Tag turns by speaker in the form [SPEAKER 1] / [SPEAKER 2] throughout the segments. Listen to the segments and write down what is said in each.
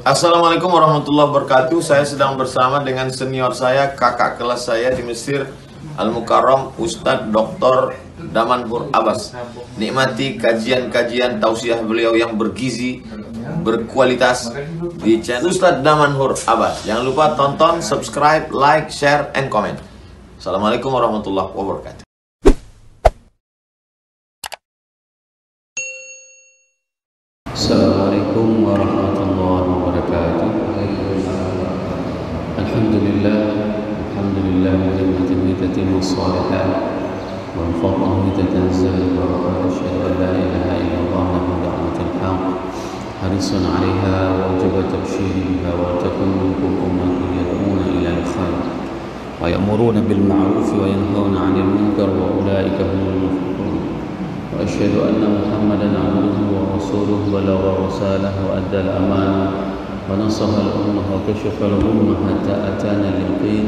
[SPEAKER 1] Assalamualaikum warahmatullahi wabarakatuh. Saya sedang bersama dengan senior saya, kakak kelas saya di Mesir, Al-Mukarram, Ustadz Dr. Damanhur Abbas. Nikmati kajian-kajian tausiah beliau yang bergizi, berkualitas di channel Ustadz Damanhur Abbas. Jangan lupa tonton, subscribe, like, share, and comment. Assalamualaikum warahmatullahi wabarakatuh.
[SPEAKER 2] Assalamualaikum warahmatullahi wabarakatuh. Alhamdulillah ni'matin tatimmu shalihat wa fadluhu tatanzalu wa asyhadu an la ilaha illallah wa da'watul haqq harisun 'alaiha wa wajaba tabshiri biha wa takun minkum ummatun yad'una ila al-khair wa ya'muruna bil ma'ruf wa yanhauna 'anil munkar wa ulaika humul muflihun. وأشهد أن محمدا عبده ورسوله بلغ الرسالة وأدى الأمانة ونصح الأمة وكشف الغمة حتى أتانا اليقين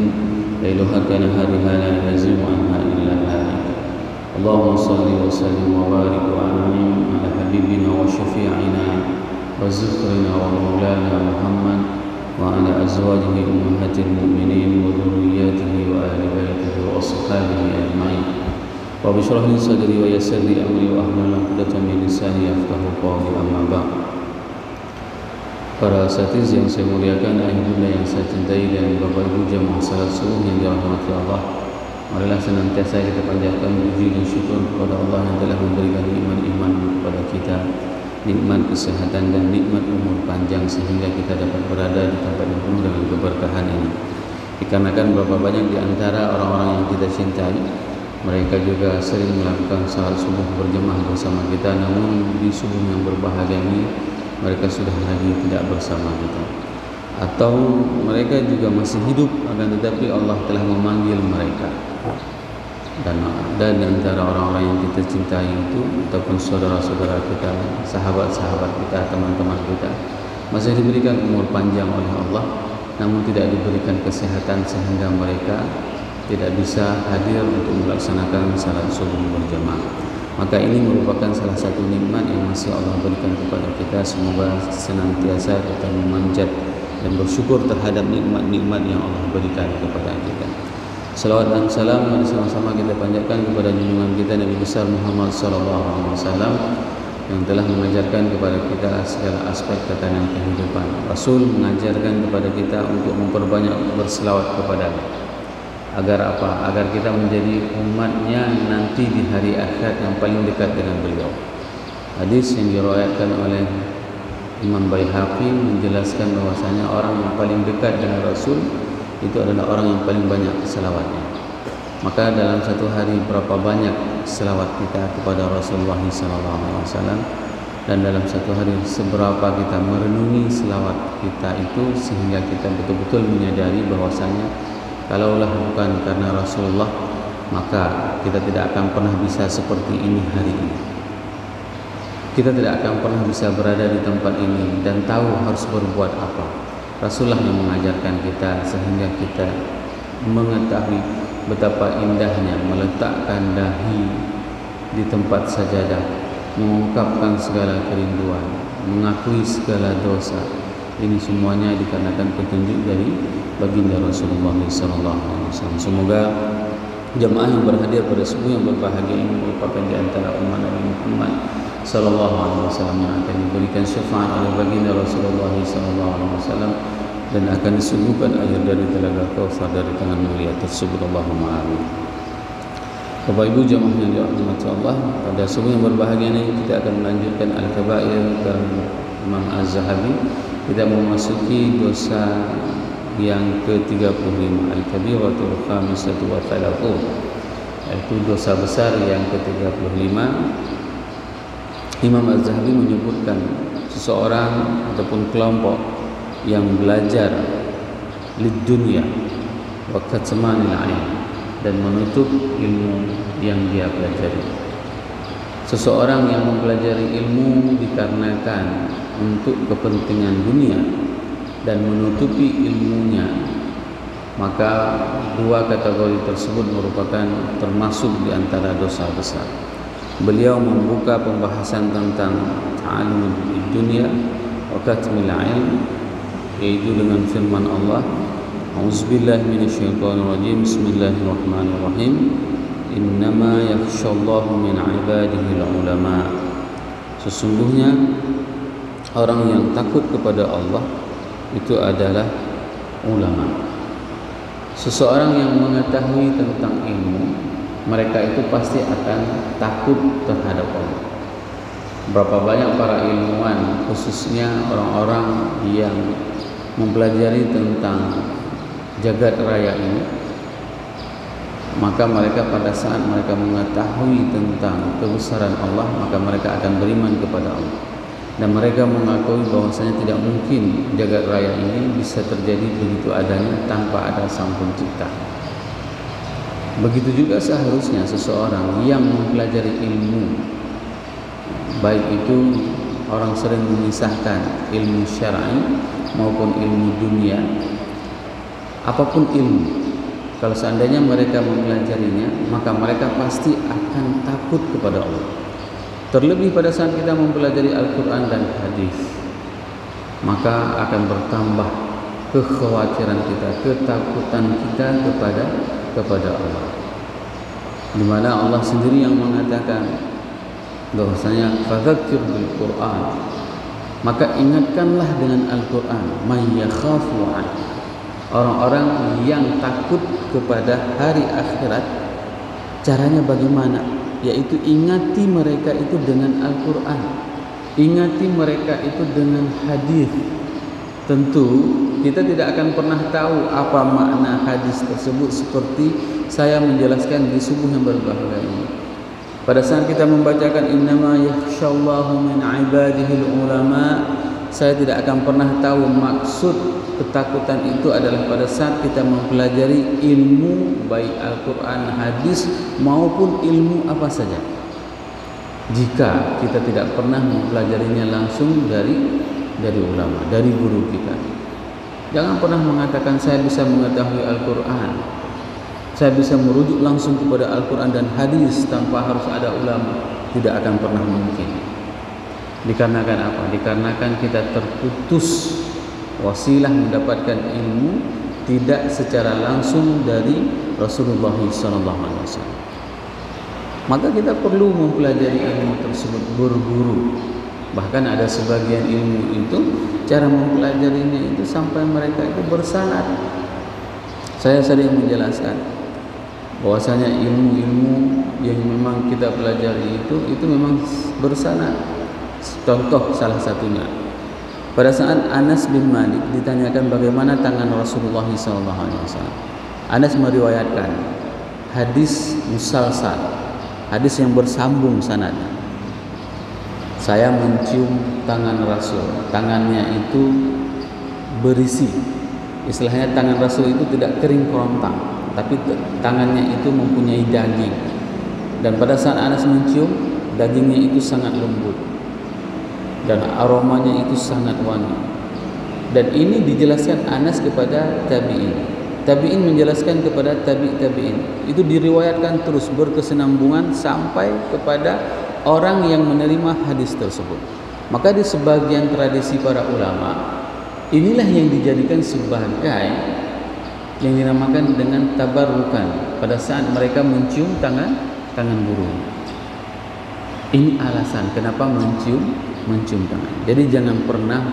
[SPEAKER 2] ليلها كنهارها لا يزيغ عنها إلا هالك. اللهم صل وسلم وبارك وأنعم على حبيبنا وشفيعنا وذكرنا ومولانا محمد وعلى أزواجه أمهات المؤمنين وذرياته وآل بيته وأصحابه أجمعين. Wa bishrah li sadri wa yassir li amri wa ahlul 'uqdatam min lisani yafqahu qawli, amma ba'd. Para asatiz yang saya muliakan, ayah bunda yang saya cintai, dan bapak ibu jamaah salat subuh yang dirahmati Allah, marilah senantiasa kita panjatkan puji dan syukur kepada Allah yang telah memberikan iman kepada kita, nikmat kesehatan dan nikmat umur panjang sehingga kita dapat berada di tempat yang penuh dengan keberkahan ini. Dikarenakan berapa banyak di antara orang-orang yang kita cintai, mereka juga sering melakukan salat subuh berjemaah bersama kita, namun di subuh yang berbahagia ini mereka sudah lagi tidak bersama kita, atau mereka juga masih hidup akan tetapi Allah telah memanggil mereka. Dan di antara orang-orang yang kita cintai itu, ataupun saudara-saudara kita, sahabat-sahabat kita, teman-teman kita, masih diberikan umur panjang oleh Allah, namun tidak diberikan kesehatan sehingga mereka tidak bisa hadir untuk melaksanakan salat subuh berjamaah. Maka ini merupakan salah satu nikmat yang masih Allah berikan kepada kita. Semoga senantiasa kita memanjat dan bersyukur terhadap nikmat-nikmat yang Allah berikan kepada kita. Salawat dan salam mari sama-sama kita panjatkan kepada junjungan kita Nabi besar Muhammad SAW yang telah mengajarkan kepada kita segala aspek tatanan kehidupan. Rasul mengajarkan kepada kita untuk memperbanyak berselawat kepada-Nya. Agar apa? Agar kita menjadi umatnya nanti di hari akhirat yang paling dekat dengan beliau. Hadis yang diriwayatkan oleh Imam Baihaqi menjelaskan bahwasanya orang yang paling dekat dengan Rasul itu adalah orang yang paling banyak selawatnya. Maka dalam satu hari berapa banyak selawat kita kepada Rasulullah SAW, dan dalam satu hari seberapa kita merenungi selawat kita itu, sehingga kita betul-betul menyadari bahwasanya kalaulah bukan karena Rasulullah, maka kita tidak akan pernah bisa seperti ini hari ini. Kita tidak akan pernah bisa berada di tempat ini dan tahu harus berbuat apa. Rasulullah yang mengajarkan kita sehingga kita mengetahui betapa indahnya meletakkan dahi di tempat sajadah, mengungkapkan segala kerinduan, mengakui segala dosa. Ini semuanya dikarenakan petunjuk dari baginda Rasulullah SAW. Semoga jamaah yang berhadir pada subuh yang berbahagia ini merupakan di antara umat Nabi Muhammad SAW yang akan diberikan syafaat oleh baginda Rasulullah SAW dan akan disuguhkan air dari telaga Kautsar dari tangan mulia tersebut. Allahumma amin. Bapak Ibu jamaah yang dirahmati Allah, pada subuh yang berbahagia ini kita akan melanjutkan Al-Kabair dan Imam Az-Zahabi. Kita memasuki dosa yang ke-35, Al-Kabiratul Khamisatu wa Thalathun, yaitu dosa besar yang ke-35. Imam Az-Zahabi menyebutkan seseorang ataupun kelompok yang belajar lid dunya wa katmanil ilm dan menutup ilmu yang dia pelajari. Seseorang yang mempelajari ilmu dikarenakan untuk kepentingan dunia dan menutupi ilmunya, maka dua kategori tersebut merupakan termasuk di antara dosa besar. Beliau membuka pembahasan tentang ta'allum dunia wa katmil ilm yaitu dengan firman Allah, A'udzubillahi minasyaitonirrajim, Bismillahirrahmanirrahim, Innama yakhshallahu min ibadihi ulama. Sesungguhnya orang yang takut kepada Allah itu adalah ulama. Seseorang yang mengetahui tentang ilmu, mereka itu pasti akan takut terhadap Allah. Berapa banyak para ilmuwan, khususnya orang-orang yang mempelajari tentang jagat raya ini, maka mereka pada saat mereka mengetahui tentang kebesaran Allah, maka mereka akan beriman kepada Allah. Dan mereka mengakui bahwasanya tidak mungkin jagat raya ini bisa terjadi begitu adanya tanpa ada Sang Pencipta. Begitu juga seharusnya seseorang yang mempelajari ilmu, baik itu orang sering memisahkan ilmu syar'i maupun ilmu dunia, apapun ilmu, kalau seandainya mereka mempelajarinya, maka mereka pasti akan takut kepada Allah. Terlebih pada saat kita mempelajari Al-Quran dan hadis, maka akan bertambah kekhawatiran kita, ketakutan kita kepada Allah. Di mana Allah sendiri yang mengatakan bahwasanya fadzakir bil Quran, maka ingatkanlah dengan Al-Quran, may yakhafu an, orang-orang yang takut kepada hari akhirat. Caranya bagaimana? Yaitu ingati mereka itu dengan Al-Quran, ingati mereka itu dengan hadis. Tentu kita tidak akan pernah tahu apa makna hadis tersebut seperti saya menjelaskan di subuh yang berbahagia ini. Pada saat kita membacakan innama yakhshallahu min ibadihi ulama, saya tidak akan pernah tahu maksud ketakutan itu adalah pada saat kita mempelajari ilmu baik Al-Quran, hadis maupun ilmu apa saja. Jika kita tidak pernah mempelajarinya langsung dari ulama, dari guru kita. Jangan pernah mengatakan saya bisa mengetahui Al-Quran, saya bisa merujuk langsung kepada Al-Quran dan hadis tanpa harus ada ulama. Tidak akan pernah mungkin. Dikarenakan apa? Dikarenakan kita terputus wasilah mendapatkan ilmu tidak secara langsung dari Rasulullah SAW. Maka kita perlu mempelajari ilmu tersebut, berguru. Bahkan ada sebagian ilmu itu cara mempelajarinya itu sampai mereka itu bersanad. Saya sering menjelaskan bahwasanya ilmu-ilmu yang memang kita pelajari itu memang bersanad. Contoh salah satunya, pada saat Anas bin Malik ditanyakan bagaimana tangan Rasulullah SAW, Anas meriwayatkan hadis musalsal, hadis yang bersambung sanadnya. Saya mencium tangan Rasul, tangannya itu berisi, istilahnya tangan Rasul itu tidak kering kerontang, tapi tangannya itu mempunyai daging. Dan pada saat Anas mencium, dagingnya itu sangat lembut dan aromanya itu sangat wangi. Dan ini dijelaskan Anas kepada tabi'in. Tabi'in menjelaskan kepada tabi'in. Itu diriwayatkan terus berkesinambungan sampai kepada orang yang menerima hadis tersebut. Maka di sebagian tradisi para ulama, inilah yang dijadikan sebagai yang dinamakan dengan tabarrukan pada saat mereka mencium tangan burung. Ini alasan kenapa mencium tangan. Jadi jangan pernah,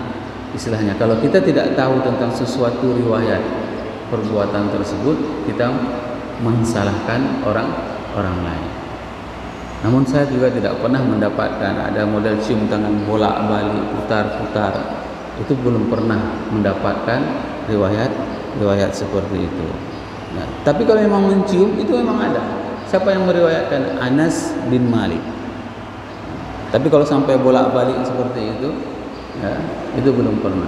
[SPEAKER 2] istilahnya kalau kita tidak tahu tentang sesuatu riwayat perbuatan tersebut, kita mensalahkan orang lain. Namun saya juga tidak pernah mendapatkan ada model cium tangan bolak-balik, putar-putar. Itu belum pernah mendapatkan riwayat seperti itu. Nah, tapi kalau memang mencium itu memang ada. Siapa yang meriwayatkan? Anas bin Malik. Tapi kalau sampai bolak-balik seperti itu, ya, itu belum pernah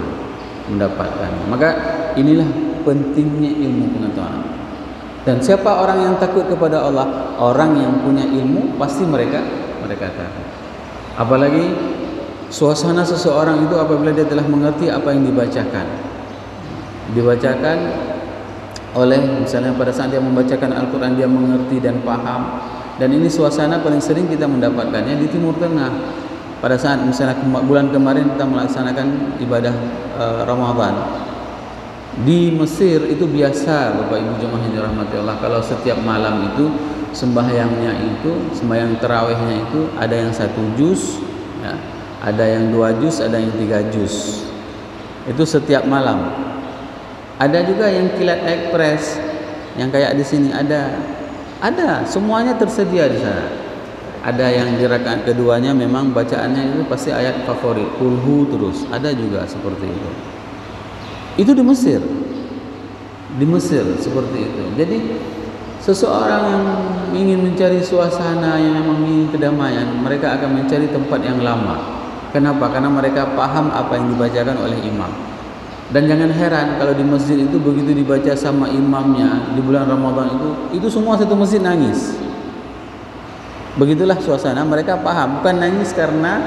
[SPEAKER 2] mendapatkan. Maka inilah pentingnya ilmu pengetahuan. Dan siapa orang yang takut kepada Allah? Orang yang punya ilmu pasti mereka takut. Apalagi suasana seseorang itu apabila dia telah mengerti apa yang dibacakan oleh, misalnya pada saat dia membacakan Al-Quran, dia mengerti dan paham. Dan ini suasana paling sering kita mendapatkannya di Timur Tengah. pada saat misalnya bulan kemarin kita melaksanakan ibadah Ramadan di Mesir, itu biasa Bapak Ibu jemaah yang dirahmati Allah, kalau setiap malam itu sembahyangnya itu, sembahyang tarawihnya itu ada yang 1 juz ya, ada yang 2 juz, ada yang 3 juz. Itu setiap malam. Ada juga yang kilat ekspres yang kayak di sini ada semuanya tersedia di sana. Ada yang di rakaat keduanya memang bacaannya itu pasti ayat favorit, kulhu terus. Ada juga seperti itu. Itu di Mesir. Di Mesir seperti itu. Jadi seseorang yang ingin mencari suasana, yang memang ingin kedamaian, mereka akan mencari tempat yang lama. Kenapa? Karena mereka paham apa yang dibacakan oleh imam. Dan jangan heran kalau di masjid itu begitu dibaca sama imamnya di bulan Ramadan itu semua satu masjid nangis. Begitulah suasana, mereka paham. Bukan nangis karena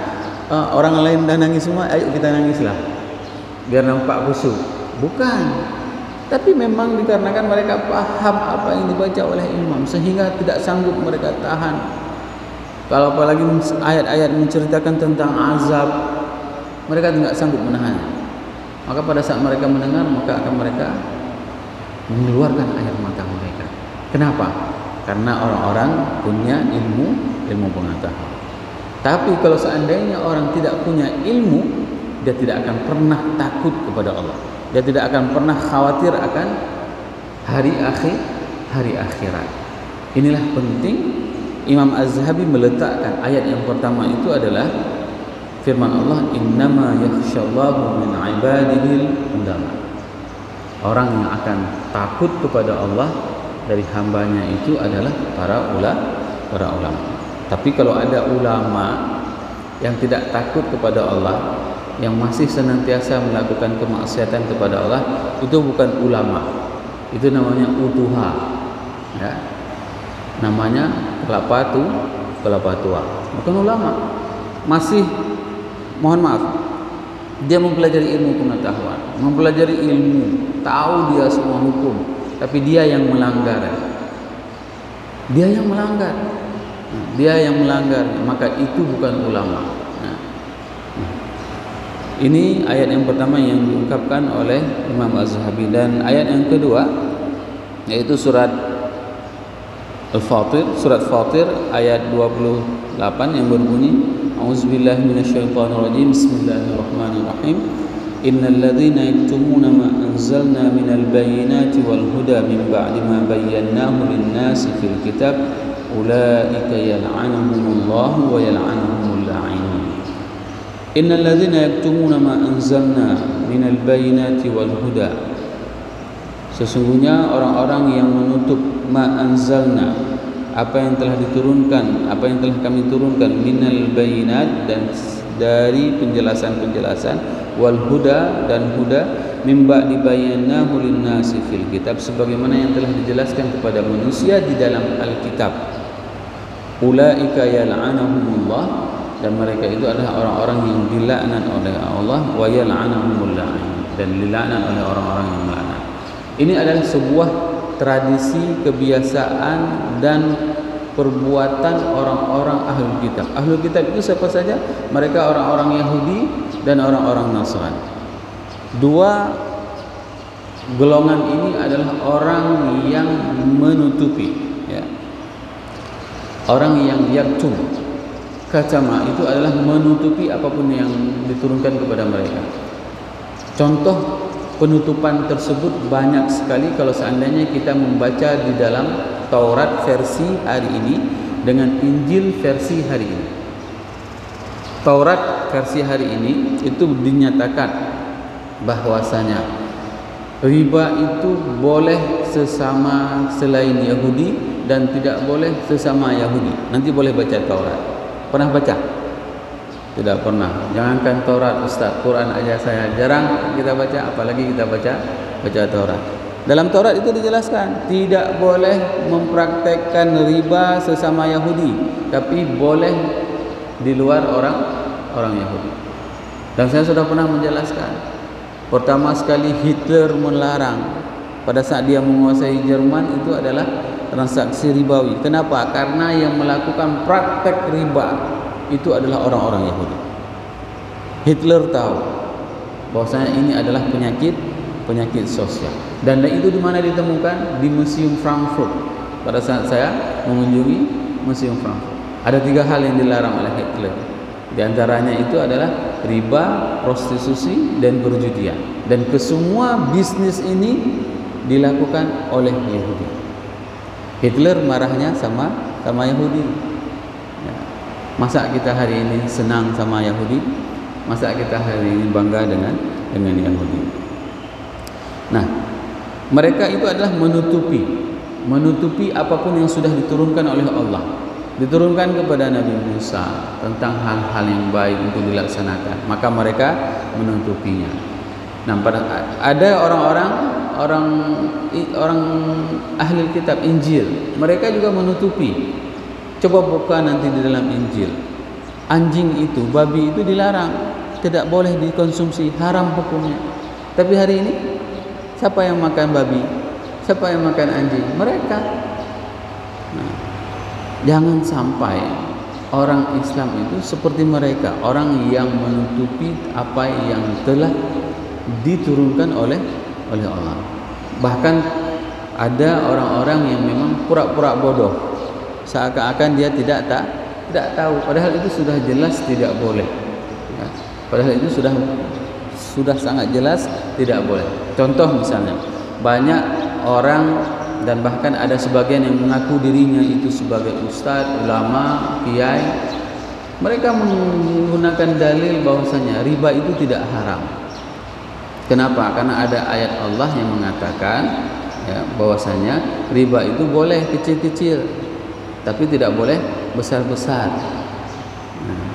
[SPEAKER 2] orang lain dah nangis semua, ayo kita nangislah biar nampak khusyuk. Bukan. Tapi memang dikarenakan mereka paham apa yang dibaca oleh imam sehingga tidak sanggup mereka tahan. Kalau apalagi ayat-ayat menceritakan tentang azab, mereka tidak sanggup menahan. Maka pada saat mereka mendengar, maka akan mereka mengeluarkan air mata mereka. Kenapa? Karena orang-orang punya ilmu pengetahuan. Tapi kalau seandainya orang tidak punya ilmu, dia tidak akan pernah takut kepada Allah. Dia tidak akan pernah khawatir akan hari akhirat. Inilah penting Imam Az-Zahabi meletakkan ayat yang pertama itu adalah firman Allah, innama yakhshallahu min ibadihil ulama. Orang yang akan takut kepada Allah dari hambanya itu adalah para ulama. Tapi kalau ada ulama yang tidak takut kepada Allah, yang masih senantiasa melakukan kemaksiatan kepada Allah, itu bukan ulama. Itu namanya utuha. Ya. Namanya kelapa tua. Bukan ulama. Masih, mohon maaf, dia mempelajari ilmu pengetahuan, mempelajari ilmu, tahu dia semua hukum, tapi dia yang melanggar. Dia yang melanggar, maka itu bukan ulama. Ini ayat yang pertama yang diungkapkan oleh Imam Az-Zahabi. Dan ayat yang kedua yaitu surat Al-Fatir, surat Fatir ayat 28 yang berbunyi, A'udzubillahi minasyaitonirrajim, Bismillahirrahmanirrahim. Innal ladzina yaktumuna ma anzalna minal bayyinati wal huda min ba'di ma bayyanahu lin-nasi fil kitab ulaika yal'anuhumullahu wa yal'anuhumul la'inun. Innal ladzina yaktumuna ma anzalna minal bayyinati wal huda, sesungguhnya orang-orang yang menutup ma anzalna, apa yang telah diturunkan, apa yang telah kami turunkan, minal bayyinat, dan dari penjelasan-penjelasan, wal huda, dan huda, min ba'di bayyanahu lin-nasi fil kitab, sebagaimana yang telah dijelaskan kepada manusia di dalam Alkitab. Ulaika yal'anuhumullah, dan mereka itu adalah orang-orang yang dilaknat oleh Allah, wa yal'anuhumul la'in, dan dilaknat oleh orang-orang yang melaknat. Ini adalah sebuah tradisi, kebiasaan, dan perbuatan orang-orang ahlul kitab. Ahlul kitab itu siapa saja? Mereka orang-orang Yahudi dan orang-orang Nasrani. Dua golongan ini adalah orang yang menutupi, ya. Orang yang yaktum. Kacama itu adalah menutupi apapun yang diturunkan kepada mereka. Contoh penutupan tersebut banyak sekali kalau seandainya kita membaca di dalam Taurat versi hari ini dengan Injil versi hari ini. Taurat versi hari ini itu dinyatakan bahwasanya riba itu boleh sesama selain Yahudi dan tidak boleh sesama Yahudi. Nanti boleh baca Taurat. Pernah baca? Tidak pernah. Jangankan Taurat, Ustaz, Quran aja saya jarang kita baca, apalagi kita baca Taurat. Dalam Taurat itu dijelaskan tidak boleh mempraktekkan riba sesama Yahudi, tapi boleh di luar orang Yahudi. Dan saya sudah pernah menjelaskan, pertama sekali Hitler melarang pada saat dia menguasai Jerman itu adalah transaksi ribawi. Kenapa? Karena yang melakukan praktek riba itu adalah orang-orang Yahudi. Hitler tahu bahwasanya ini adalah penyakit sosial. Dan itu di mana ditemukan? Di Museum Frankfurt. Pada saat saya mengunjungi Museum Frankfurt, ada 3 hal yang dilarang oleh Hitler. Di antaranya itu adalah riba, prostitusi, dan perjudian. Dan kesemua bisnis ini dilakukan oleh Yahudi. Hitler marahnya sama Yahudi. Ya. Masa kita hari ini senang sama Yahudi? Masa kita hari ini bangga dengan Yahudi? Nah, mereka itu adalah menutupi apapun yang sudah diturunkan oleh Allah, diturunkan kepada Nabi Musa tentang hal-hal yang baik untuk dilaksanakan, maka mereka menutupinya. Nah, ada orang ahli kitab Injil, mereka juga menutupi. Coba buka nanti di dalam Injil, anjing itu, babi itu dilarang, tidak boleh dikonsumsi, haram hukumnya. Tapi hari ini siapa yang makan babi? Siapa yang makan anjing? Mereka. Nah, jangan sampai orang Islam itu seperti mereka, orang yang menutupi apa yang telah diturunkan oleh Allah. Bahkan ada orang-orang yang memang pura-pura bodoh, seakan-akan dia tidak tahu, padahal itu sudah jelas tidak boleh. Ya, padahal itu sudah sangat jelas tidak boleh. Contoh misalnya, banyak orang dan bahkan ada sebagian yang mengaku dirinya itu sebagai ustadz, ulama, kiai. Mereka menggunakan dalil bahwasanya riba itu tidak haram. Kenapa? Karena ada ayat Allah yang mengatakan ya, bahwasanya riba itu boleh kecil-kecil, tapi tidak boleh besar-besar. Nah,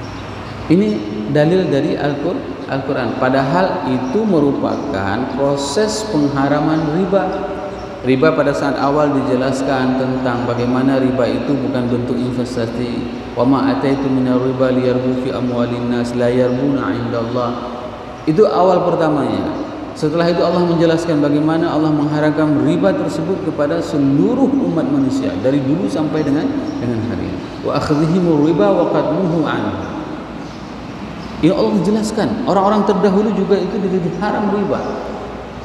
[SPEAKER 2] ini dalil dari Al-Quran. Padahal itu merupakan proses pengharaman riba. Riba pada saat awal dijelaskan tentang bagaimana riba itu bukan bentuk investasi. Wa ma ataitu minar riba liyarbu fi amwalin nas la yarbuna 'indallah. Itu awal pertamanya. Setelah itu Allah menjelaskan bagaimana Allah mengharamkan riba tersebut kepada seluruh umat manusia dari dulu sampai dengan hari ini. Wa akhdhihimur riba wa qad nuhu anhu. Ini Allah jelaskan, orang-orang terdahulu juga itu diharam riba.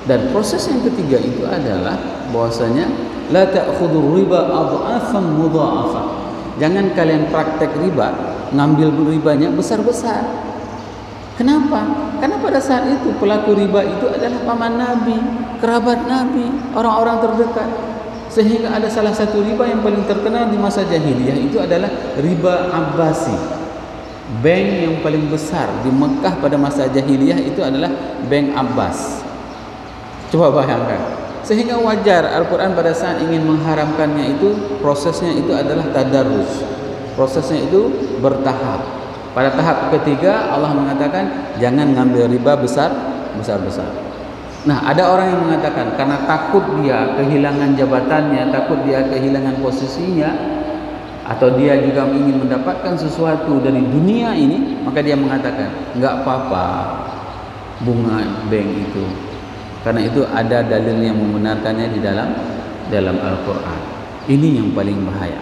[SPEAKER 2] Dan proses yang ketiga itu adalah bahwasanya la ta'khudhur riba adhafan mudha'afa. Jangan kalian praktek riba, ngambil ribanya besar-besar. Kenapa? Karena pada saat itu pelaku riba itu adalah paman Nabi, kerabat Nabi, orang-orang terdekat. Sehingga ada salah satu riba yang paling terkenal di masa jahiliyah itu adalah riba Abbasi. Bank yang paling besar di Mekah pada masa jahiliyah itu adalah Bank Abbas. Coba bayangkan. Sehingga wajar Al-Quran pada saat ingin mengharamkannya itu prosesnya itu adalah tadarrus. Prosesnya itu bertahap. Pada tahap ketiga Allah mengatakan jangan ngambil riba besar-besar. Nah, ada orang yang mengatakan karena takut dia kehilangan jabatannya, takut dia kehilangan posisinya, atau dia juga ingin mendapatkan sesuatu dari dunia ini, maka dia mengatakan enggak apa-apa bunga bank itu. Karena itu ada dalil yang membenarkannya di dalam Al-Quran. Ini yang paling bahaya.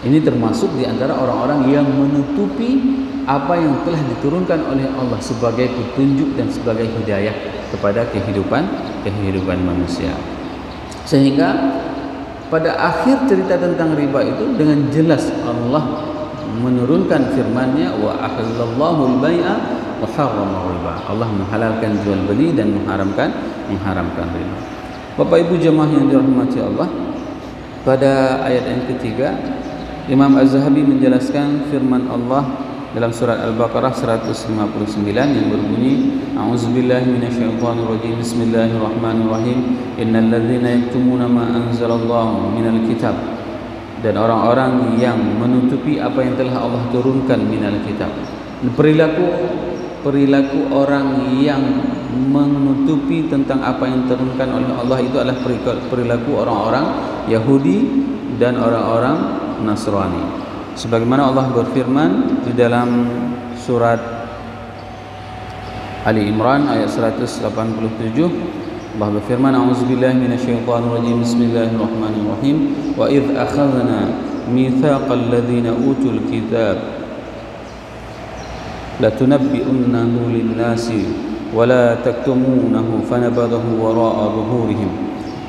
[SPEAKER 2] Ini termasuk di antara orang-orang yang menutupi apa yang telah diturunkan oleh Allah sebagai petunjuk dan sebagai hidayah kepada kehidupan manusia. Sehingga pada akhir cerita tentang riba itu dengan jelas Allah menurunkan firman-Nya wa ahallallahu al-bai'a wa harrama riba. Allah menghalalkan jual beli dan mengharamkan riba. Bapak Ibu jemaah yang dirahmati Allah, pada ayat yang ketiga Imam Az-Zahabi menjelaskan firman Allah dalam surat Al-Baqarah 159 yang berbunyi a'udzubillahi minasyaitonirrajim bismillahirrahmanirrahim innal ladzina yaktumuna ma anzalallahu minal kitab, dan orang-orang yang menutupi apa yang telah Allah turunkan minal kitab. Perilaku orang yang menutupi tentang apa yang diturunkan oleh Allah itu adalah perilaku orang-orang Yahudi dan orang-orang Nasrani. Sebagaimana Allah berfirman di dalam surat Ali Imran ayat 187, Allah berfirman a'udzubillahi minasyaitonirrajim bismillahirrahmanirrahim wa idz akhadna mitsaqal ladzina utul kitab la tunabbi'unnahu lin-nasi wa la taktumunahu fanabadahu wara'a dhuhurihim.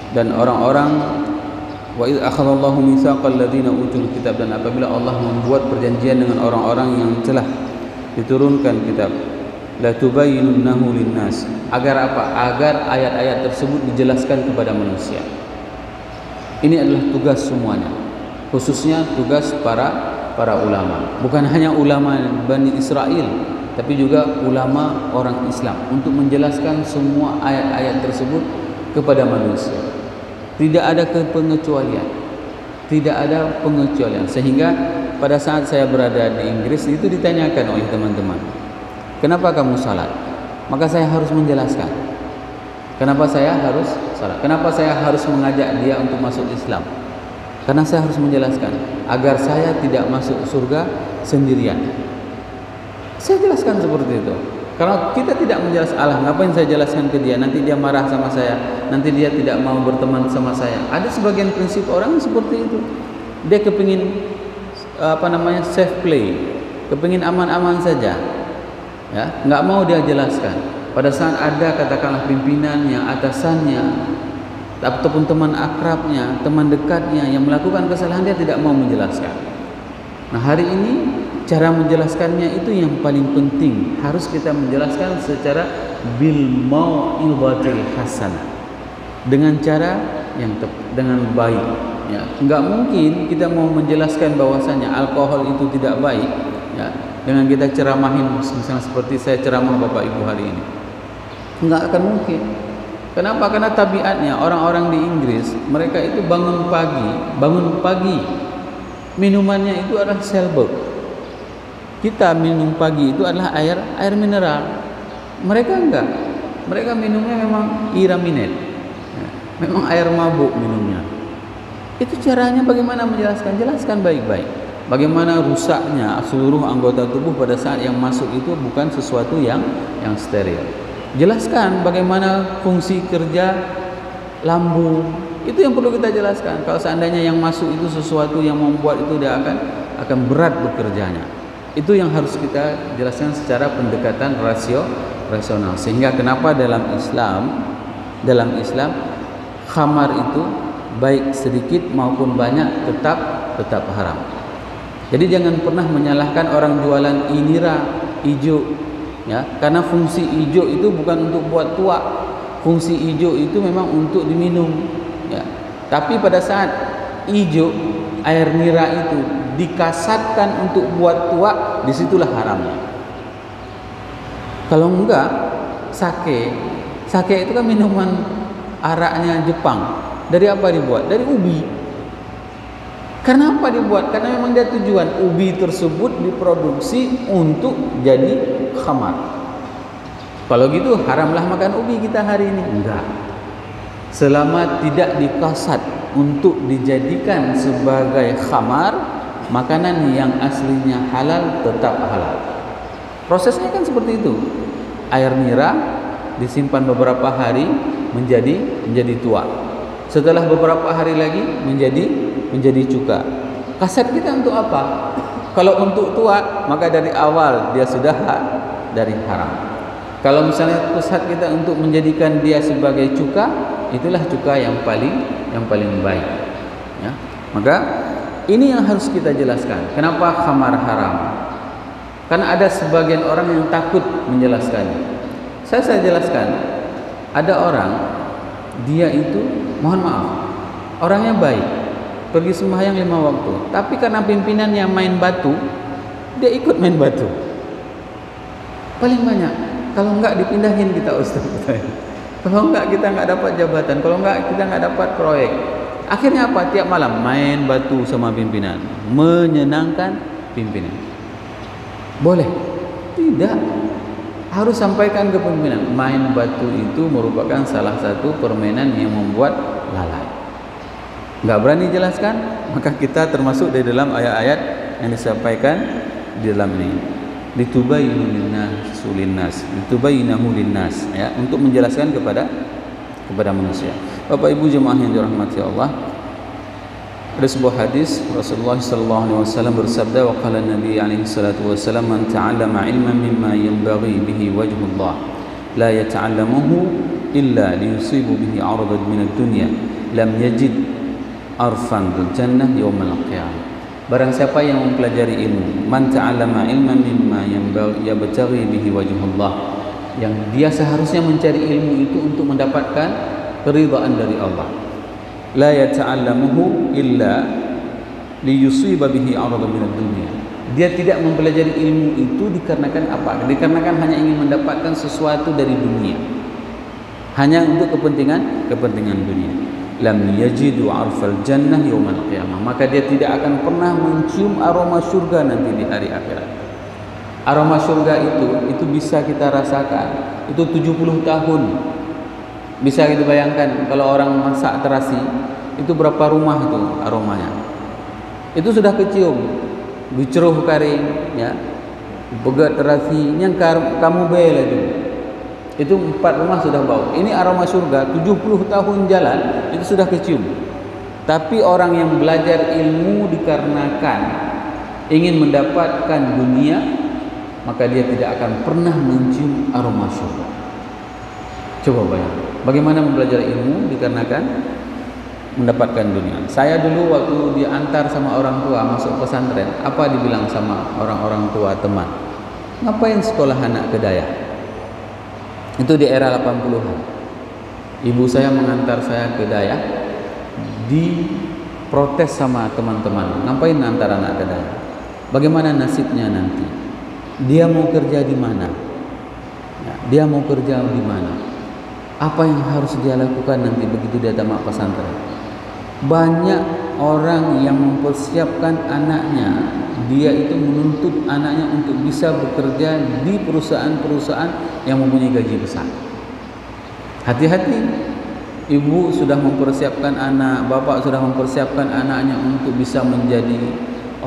[SPEAKER 2] Dan orang-orang, wa idz akhadallahu mitsaqal ladzina utul kitab, dan apabila Allah membuat perjanjian dengan orang-orang yang telah diturunkan kitab, la tubayyinunnahu lin-nas, agar apa? Agar ayat-ayat tersebut dijelaskan kepada manusia. Ini adalah tugas semuanya, khususnya tugas para ulama. Bukan hanya ulama Bani Israel, tapi juga ulama orang Islam, untuk menjelaskan semua ayat-ayat tersebut kepada manusia. Tidak ada pengecualian, tidak ada pengecualian. Sehingga pada saat saya berada di Inggris itu ditanyakan oleh teman-teman, kenapa kamu salat? Maka saya harus menjelaskan kenapa saya harus salat, kenapa saya harus mengajak dia untuk masuk Islam. Karena saya harus menjelaskan agar saya tidak masuk surga sendirian. Saya jelaskan seperti itu. Kalau kita tidak menjelaskan, Allah, ngapain saya jelaskan ke dia? Nanti dia marah sama saya, nanti dia tidak mau berteman sama saya. Ada sebagian prinsip orang seperti itu. Dia kepingin safe play, kepingin aman-aman saja, ya, nggak mau dia jelaskan. Pada saat ada katakanlah pimpinan yang atasannya ataupun teman akrabnya, teman dekatnya yang melakukan kesalahan, dia tidak mau menjelaskan. Nah, hari ini cara menjelaskannya itu yang paling penting. Harus kita menjelaskan secara bil mau'izatil hasanah, dengan cara yang dengan baik, ya. Enggak mungkin kita mau menjelaskan bahwasanya alkohol itu tidak baik, ya, dengan kita ceramahin misalnya seperti saya ceramah Bapak Ibu hari ini. Enggak akan mungkin. Kenapa? Karena tabiatnya orang-orang di Inggris, mereka itu bangun pagi minumannya itu adalah Selberg. Kita minum pagi itu adalah air mineral. Mereka enggak. Mereka minumnya memang Iraminet. Memang air mabuk minumnya. Itu caranya bagaimana menjelaskan? Jelaskan baik-baik. Bagaimana rusaknya seluruh anggota tubuh pada saat yang masuk itu bukan sesuatu yang steril. Jelaskan bagaimana fungsi kerja lambung. Itu yang perlu kita jelaskan. Kalau seandainya yang masuk itu sesuatu yang membuat itu dia akan berat bekerjanya. Itu yang harus kita jelaskan secara pendekatan rasional. Sehingga kenapa dalam Islam khamar itu baik sedikit maupun banyak tetap haram. Jadi jangan pernah menyalahkan orang jualan inira hijau, ya, karena fungsi hijau itu bukan untuk buat tua. Fungsi hijau itu memang untuk diminum, ya. Tapi pada saat hijau air nira itu dikasatkan untuk buat tua, disitulah haramnya. Kalau enggak, sake itu kan minuman araknya Jepang. Dari apa dibuat? Dari ubi. Karena apa dibuat? Karena memang dia tujuan ubi tersebut diproduksi untuk jadi khamar. Kalau gitu haramlah makan ubi kita hari ini. Enggak. Selama tidak dikasat untuk dijadikan sebagai khamar, makanan yang aslinya halal tetap halal. Prosesnya kan seperti itu. Air nira disimpan beberapa hari menjadi tua. Setelah beberapa hari lagi menjadi cuka. Kasat kita untuk apa? Kalau untuk tua, maka dari awal dia sudah dari haram. Kalau misalnya kasat kita untuk menjadikan dia sebagai cuka, itulah cuka yang paling baik, ya. Maka ini yang harus kita jelaskan. Kenapa khamar haram? Karena ada sebagian orang yang takut menjelaskannya. Saya jelaskan. Ada orang, dia itu mohon maaf, orangnya baik, pergi sembahyang 5 waktu, tapi karena pimpinannya main batu, dia ikut main batu. Paling banyak. Kalau enggak dipindahin kita ustaz. Kalau enggak kita enggak dapat jabatan, kalau enggak kita enggak dapat proyek. Akhirnya apa? Tiap malam main batu sama pimpinan, menyenangkan pimpinan. Boleh? Tidak. Harus sampaikan ke pimpinan, main batu itu merupakan salah satu permainan yang membuat lalai. Enggak berani jelaskan, maka kita termasuk di dalam ayat-ayat yang disampaikan di dalam ini. Litubayyinahu linnas, ya, untuk menjelaskan kepada manusia. Bapak Ibu jemaah yang dirahmati Allah, Ada sebuah hadis Rasulullah sallallahu alaihi wasallam bersabda, wa qala Nabi alaihi salatu wasallam, man ta'allama ilman mimma yanbaghi bihi wajhullah la yata'allamuhu illa liyusibu bihi 'aradan min ad-dunya lam yajid arfan jannah yaumal qiyamah. Barang siapa yang mempelajari ilmu, man ta'allama ilman mimma yabtaghi bihi wajhullah, yang dia seharusnya mencari ilmu itu untuk mendapatkan keridhaan dari Allah, la yata'allamuhu illa liyusiba bihi 'aradan minad dunya. Dia tidak mempelajari ilmu itu dikarenakan apa? Dikarenakan hanya ingin mendapatkan sesuatu dari dunia, hanya untuk kepentingan dunia. Lam yajidu 'arfal jannah yaumal qiyamah, maka dia tidak akan pernah mencium aroma surga nanti di hari akhirat. Aroma surga itu bisa kita rasakan. Itu 70 tahun. Bisa kita bayangkan kalau orang masak terasi, itu berapa rumah itu aromanya. Itu sudah kecium. Biceruh karing, ya. Begat terasi, yang kamu bela itu. Itu 4 rumah sudah bau. Ini aroma surga, 70 tahun jalan itu sudah kecium. Tapi orang yang belajar ilmu dikarenakan ingin mendapatkan dunia, maka dia tidak akan pernah mencium aroma surga. Coba bayangkan, bagaimana mempelajari ilmu dikarenakan mendapatkan dunia. Saya dulu waktu diantar sama orang tua masuk pesantren, apa dibilang sama orang-orang tua teman? Ngapain sekolah anak ke Daya? Itu di era 80-an. Ibu saya mengantar saya ke Daya, diprotes sama teman-teman. Ngapain antar anak ke Daya? Bagaimana nasibnya nanti? Dia mau kerja di mana? Ya, dia mau kerja di mana? Apa yang harus dia lakukan nanti begitu dia tamat pesantren? Banyak orang yang mempersiapkan anaknya, dia itu menuntut anaknya untuk bisa bekerja di perusahaan-perusahaan yang mempunyai gaji besar. Hati-hati, ibu sudah mempersiapkan anak, bapak sudah mempersiapkan anaknya untuk bisa menjadi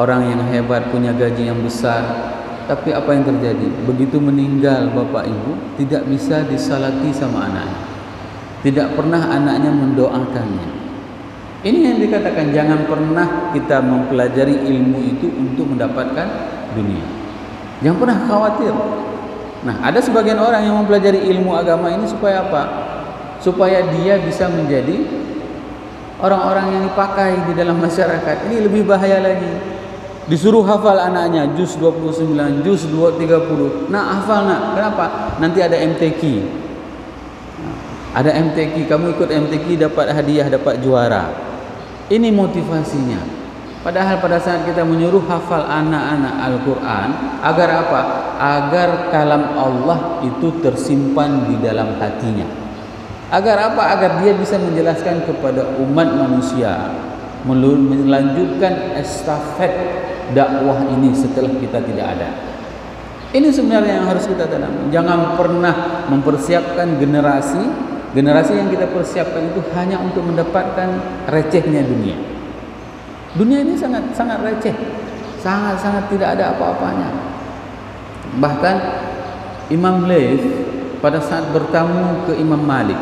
[SPEAKER 2] orang yang hebat, punya gaji yang besar. Tapi apa yang terjadi? Begitu meninggal bapak ibu, tidak bisa disalati sama anaknya. Tidak pernah anaknya mendoakannya. Ini yang dikatakan jangan pernah kita mempelajari ilmu itu untuk mendapatkan dunia. Jangan pernah khawatir. Nah, ada sebagian orang yang mempelajari ilmu agama ini supaya apa? Supaya dia bisa menjadi orang-orang yang dipakai di dalam masyarakat. Ini lebih bahaya lagi. Disuruh hafal anaknya juz 29, juz 30. Nah, hafal nak. Kenapa? Nanti ada MTQ. Ada MTQ, kamu ikut MTQ dapat hadiah, dapat juara. Ini motivasinya. Padahal pada saat kita menyuruh hafal anak-anak Al-Quran, agar apa? Agar kalam Allah itu tersimpan di dalam hatinya. Agar apa? Agar dia bisa menjelaskan kepada umat manusia, melanjutkan estafet dakwah ini setelah kita tidak ada. Ini sebenarnya yang harus kita tanam. Jangan pernah mempersiapkan generasi yang kita persiapkan itu hanya untuk mendapatkan recehnya dunia. Dunia ini sangat receh, sangat tidak ada apa-apanya. Bahkan Imam Laits pada saat bertamu ke Imam Malik,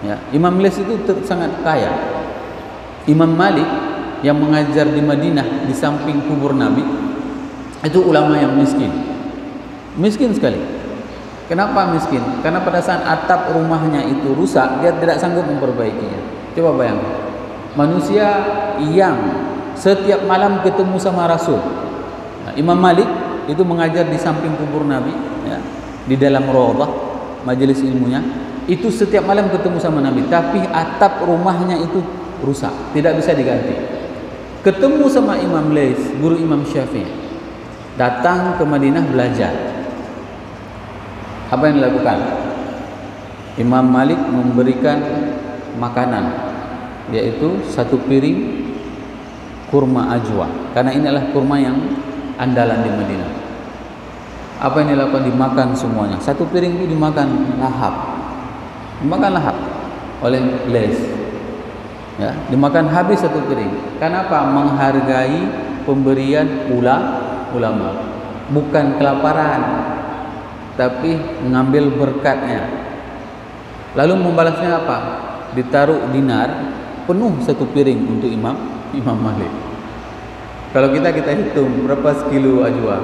[SPEAKER 2] ya, Imam Laits itu sangat kaya. Imam Malik yang mengajar di Madinah di samping kubur Nabi, itu ulama yang miskin sekali. Kenapa miskin? Karena pada saat atap rumahnya itu rusak, dia tidak sanggup memperbaikinya. Coba bayangkan, manusia yang setiap malam ketemu sama Rasul. Nah, Imam Malik itu mengajar di samping kubur Nabi, ya, di dalam rawdah majelis ilmunya, itu setiap malam ketemu sama Nabi, tapi atap rumahnya itu rusak, tidak bisa diganti. Ketemu sama Imam Laits, guru Imam Syafi'i, datang ke Madinah belajar. Apa yang dilakukan? Imam Malik memberikan makanan, yaitu 1 piring kurma ajwa, karena ini adalah kurma yang andalan di Madinah. Apa yang dilakukan? Dimakan semuanya. 1 piring itu dimakan lahap oleh Laits. Ya, dimakan habis 1 piring. Kenapa? Menghargai pemberian ulama, bukan kelaparan, tapi mengambil berkatnya. Lalu membalasnya apa? Ditaruh dinar penuh 1 piring untuk Imam Imam Malik. Kalau kita hitung berapa sekilo ajwa.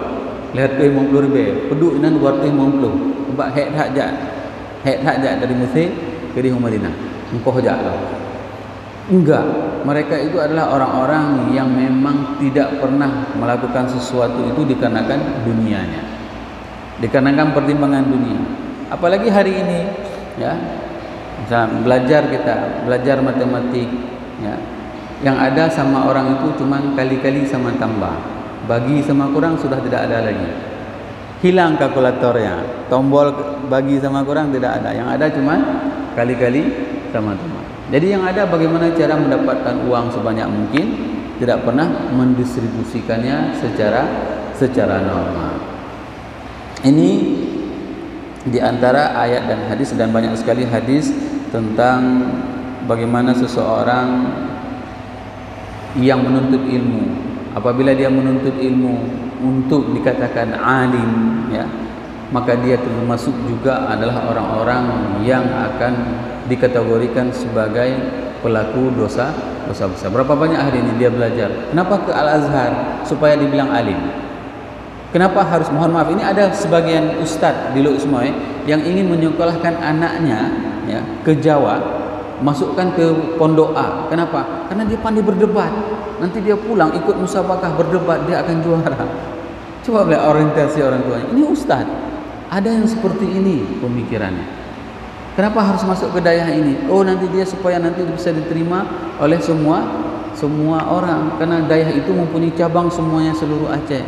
[SPEAKER 2] Lihat tu 50,000. Peduk inan 250. Sebab head hak dari Mesir ke di Madinah. Engkau jak lah. Enggak. Mereka itu adalah orang-orang yang memang tidak pernah melakukan sesuatu itu dikarenakan dunianya. Dikarenakan pertimbangan dunia. Apalagi hari ini, ya. Misalnya belajar matematik, ya. Yang ada sama orang itu cuma kali-kali sama tambah. Bagi sama kurang sudah tidak ada lagi. Hilang kalkulatornya. Tombol bagi sama kurang tidak ada. Yang ada cuma kali-kali sama tambah. Jadi yang ada bagaimana cara mendapatkan uang sebanyak mungkin, tidak pernah mendistribusikannya secara normal. Ini di antara ayat dan hadis, dan banyak sekali hadis tentang bagaimana seseorang yang menuntut ilmu, apabila dia menuntut ilmu untuk dikatakan alim, ya, maka dia termasuk juga adalah orang-orang yang akan dikategorikan sebagai pelaku dosa besar. Berapa banyak hari ini dia belajar? Kenapa ke Al-Azhar? Supaya dibilang alim. Kenapa harus, mohon maaf, ini ada sebagian ustaz di Luk Ismoy yang ingin menyekolahkan anaknya, ya, ke Jawa, masukkan ke pondok A. Kenapa? Karena dia pandai berdebat. Nanti dia pulang ikut musabakah berdebat, dia akan juara. Coba lihat orientasi orang tuanya. Ini ustaz. Ada yang seperti ini pemikirannya. Kenapa harus masuk ke daerah ini? Oh, nanti dia supaya nanti bisa diterima oleh semua orang, karena daerah itu mempunyai cabang semuanya seluruh Aceh.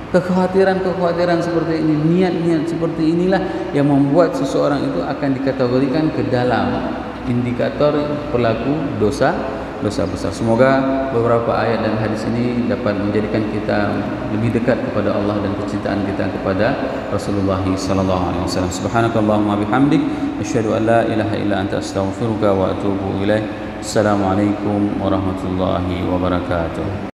[SPEAKER 2] Kekhawatiran seperti ini, niat-niat seperti inilah yang membuat seseorang itu akan dikategorikan ke dalam indikator pelaku dosa besar. Semoga beberapa ayat dan hadis ini dapat menjadikan kita lebih dekat kepada Allah dan kecintaan kita kepada Rasulullah sallallahu alaihi wasallam. Subhanakallahumma bihamdik, asyhadu an la ilaha illa anta, astaghfiruka wa atubu ilaik. Assalamualaikum warahmatullahi wabarakatuh.